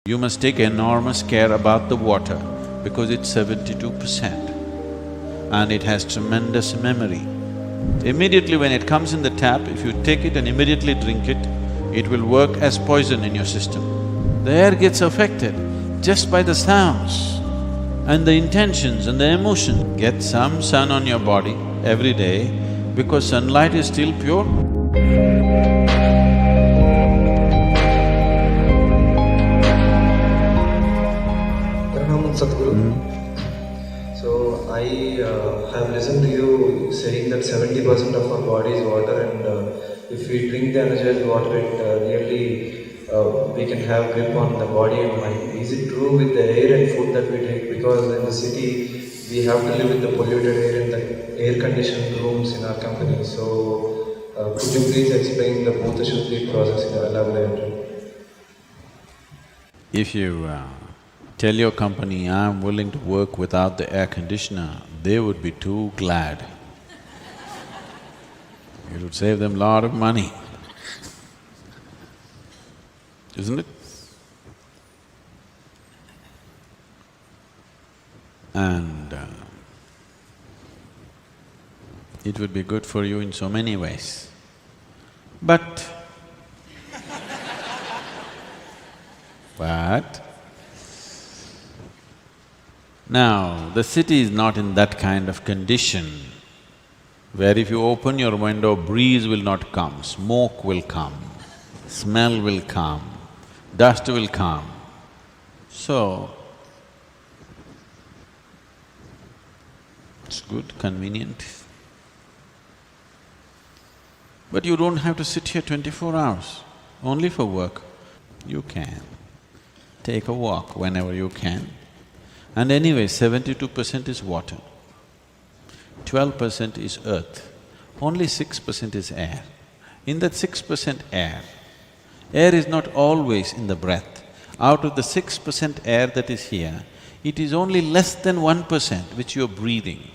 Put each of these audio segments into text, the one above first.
You must take enormous care about the water because it's 72% and it has tremendous memory. Immediately when it comes in the tap, if you take it and immediately drink it, it will work as poison in your system. The air gets affected just by the sounds and the intentions and the emotions. Get some sun on your body every day because sunlight is still pure. Sadhguru. So I have listened to you saying that 70% of our body is water, and if we drink the energized water, it really we can have grip on the body and mind. Is it true with the air and food that we take? Because in the city we have to live with the polluted air and the air-conditioned rooms in our company. So could you please explain the Bhuta Shuddhi process in a laboratory? If you tell your company, I'm willing to work without the air conditioner, they would be too glad. It would save them a lot of money, isn't it? And it would be good for you in so many ways. But now, the city is not in that kind of condition where if you open your window, breeze will not come, smoke will come, smell will come, dust will come. So, it's good, convenient. But you don't have to sit here 24 hours, only for work. You can take a walk whenever you can. And anyway, 72% is water, 12% is earth, only 6% is air. In that 6% air is not always in the breath. Out of the 6% air that is here, it is only less than 1% which you are breathing.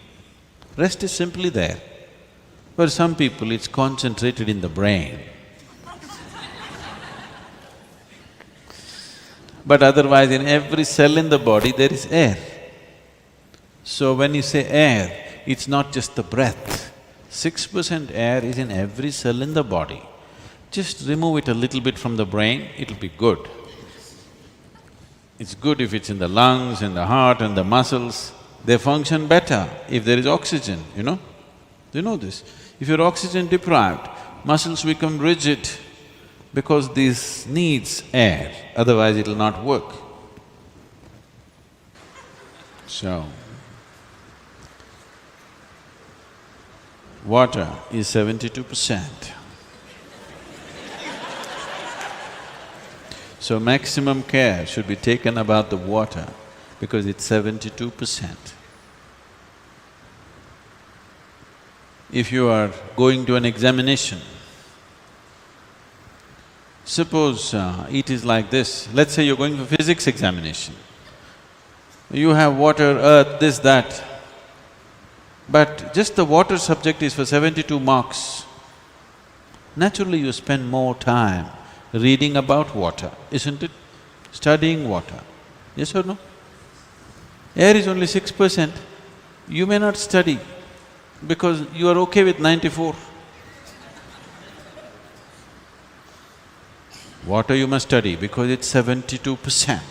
Rest is simply there. For some people, it's concentrated in the brain. But otherwise, in every cell in the body, there is air. So when you say air, it's not just the breath. 6% air is in every cell in the body. Just remove it a little bit from the brain, it'll be good. It's good if it's in the lungs, in the heart and the muscles. They function better if there is oxygen, you know? Do you know this? If you're oxygen deprived, muscles become rigid, because this needs air, otherwise it'll not work. So, water is 72%. So maximum care should be taken about the water because it's 72%. If you are going to an examination, suppose it is like this, let's say you're going for physics examination. You have water, earth, this, that, but just the water subject is for 72 marks. Naturally you spend more time reading about water, isn't it? Studying water, yes or no? Air is only 6%, you may not study because you are okay with 94. Water you must study because it's 72%.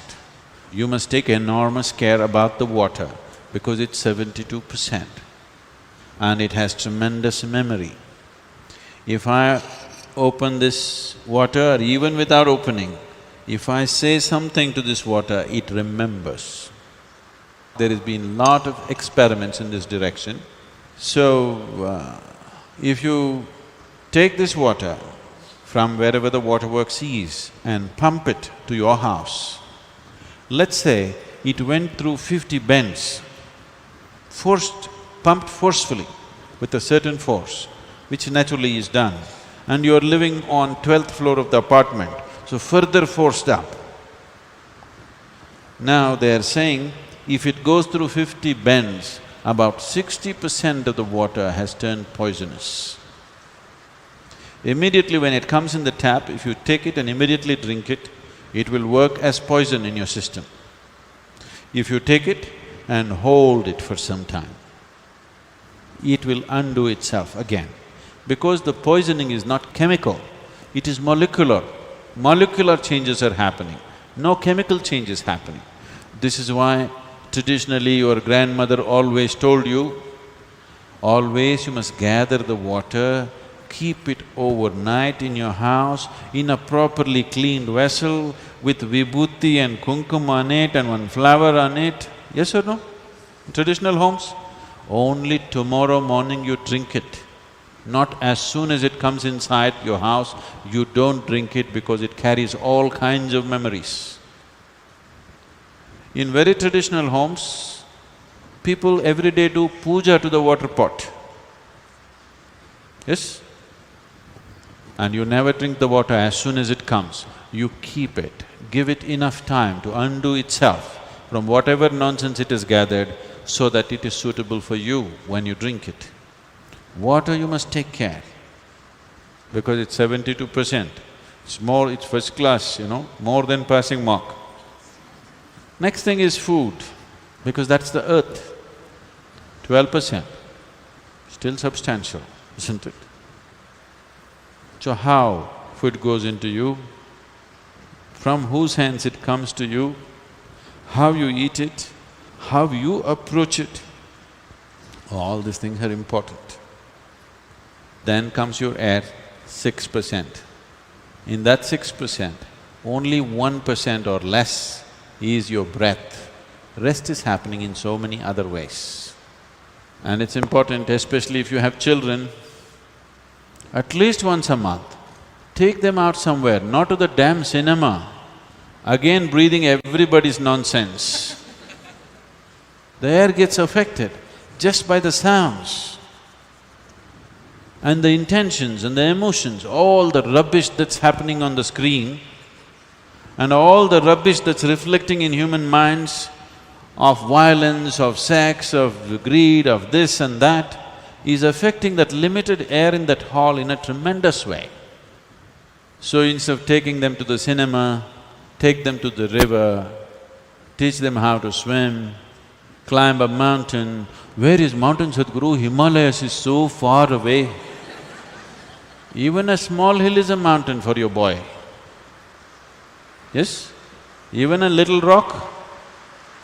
You must take enormous care about the water because it's 72% and it has tremendous memory. If I open this water, even without opening, if I say something to this water, it remembers. There has been lot of experiments in this direction. So, if you take this water from wherever the waterworks is and pump it to your house. Let's say it went through 50 bends, pumped forcefully with a certain force, which naturally is done, and you are living on 12th floor of the apartment, so further forced up. Now they are saying, if it goes through 50 bends, about 60% of the water has turned poisonous. Immediately when it comes in the tap, if you take it and immediately drink it, it will work as poison in your system. If you take it and hold it for some time, it will undo itself again. Because the poisoning is not chemical, it is molecular. Molecular changes are happening, no chemical changes happening. This is why traditionally your grandmother always told you, always you must gather the water, keep it overnight in your house in a properly cleaned vessel with vibhuti and kumkum on it and one flower on it. Yes or no? Traditional homes, only tomorrow morning you drink it. Not as soon as it comes inside your house, you don't drink it because it carries all kinds of memories. In very traditional homes, people every day do puja to the water pot. Yes? And you never drink the water as soon as it comes. You keep it, give it enough time to undo itself from whatever nonsense it has gathered so that it is suitable for you when you drink it. Water you must take care, because it's 72%. It's first class, more than passing mark. Next thing is food, because that's the earth, 12%, still substantial, isn't it? So how food goes into you, from whose hands it comes to you, how you eat it, how you approach it, all these things are important. Then comes your air, 6%. In that 6%, only 1% or less is your breath. Rest is happening in so many other ways. And it's important, especially if you have children, at least once a month, take them out somewhere, not to the damn cinema, again breathing everybody's nonsense. The air gets affected just by the sounds. And the intentions and the emotions, all the rubbish that's happening on the screen and all the rubbish that's reflecting in human minds of violence, of sex, of greed, of this and that, is affecting that limited air in that hall in a tremendous way. So instead of taking them to the cinema, take them to the river, teach them how to swim, climb a mountain. Where is mountain, Sadhguru? Himalayas is so far away. Even a small hill is a mountain for your boy. Yes? Even a little rock,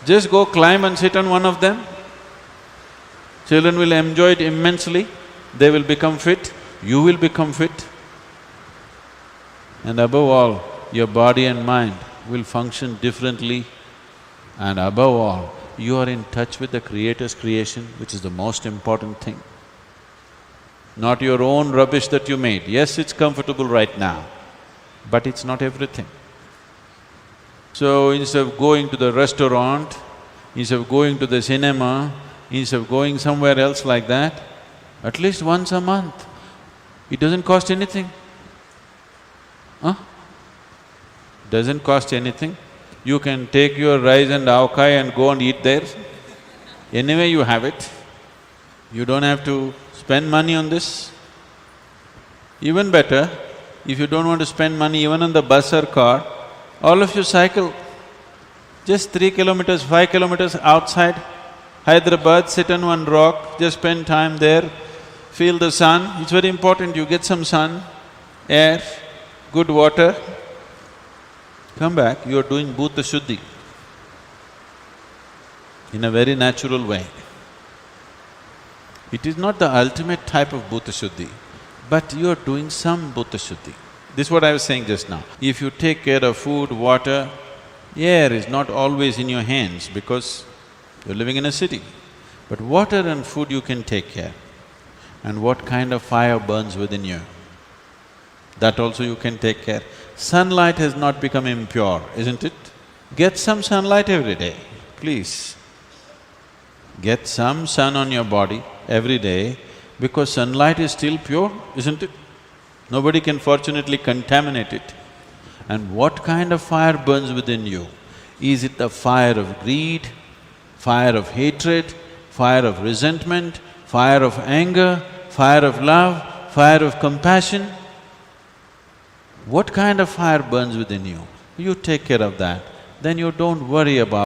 just go climb and sit on one of them. Children will enjoy it immensely, they will become fit, you will become fit. And above all, your body and mind will function differently. And above all, you are in touch with the Creator's creation, which is the most important thing. Not your own rubbish that you made. Yes, it's comfortable right now, but it's not everything. So instead of going to the restaurant, instead of going to the cinema, instead of going somewhere else like that, at least once a month, it doesn't cost anything. Doesn't cost anything. You can take your rice and avkai and go and eat there. Anyway you have it. You don't have to spend money on this. Even better, if you don't want to spend money even on the bus or car, all of you cycle. Just 3 kilometers, 5 kilometers outside Hyderabad, sit on one rock, just spend time there, feel the sun. It's very important you get some sun, air, good water. Come back, you are doing Bhuta Shuddhi in a very natural way. It is not the ultimate type of Bhuta Shuddhi, but you are doing some Bhuta Shuddhi. This is what I was saying just now. If you take care of food, water, air is not always in your hands because you're living in a city. But water and food you can take care. And what kind of fire burns within you, that also you can take care. Sunlight has not become impure, isn't it? Get some sunlight every day, please. Get some sun on your body every day, because sunlight is still pure, isn't it? Nobody can fortunately contaminate it. And what kind of fire burns within you? Is it the fire of greed, fire of hatred, fire of resentment, fire of anger, fire of love, fire of compassion? What kind of fire burns within you? you take care of that. Then you don't worry about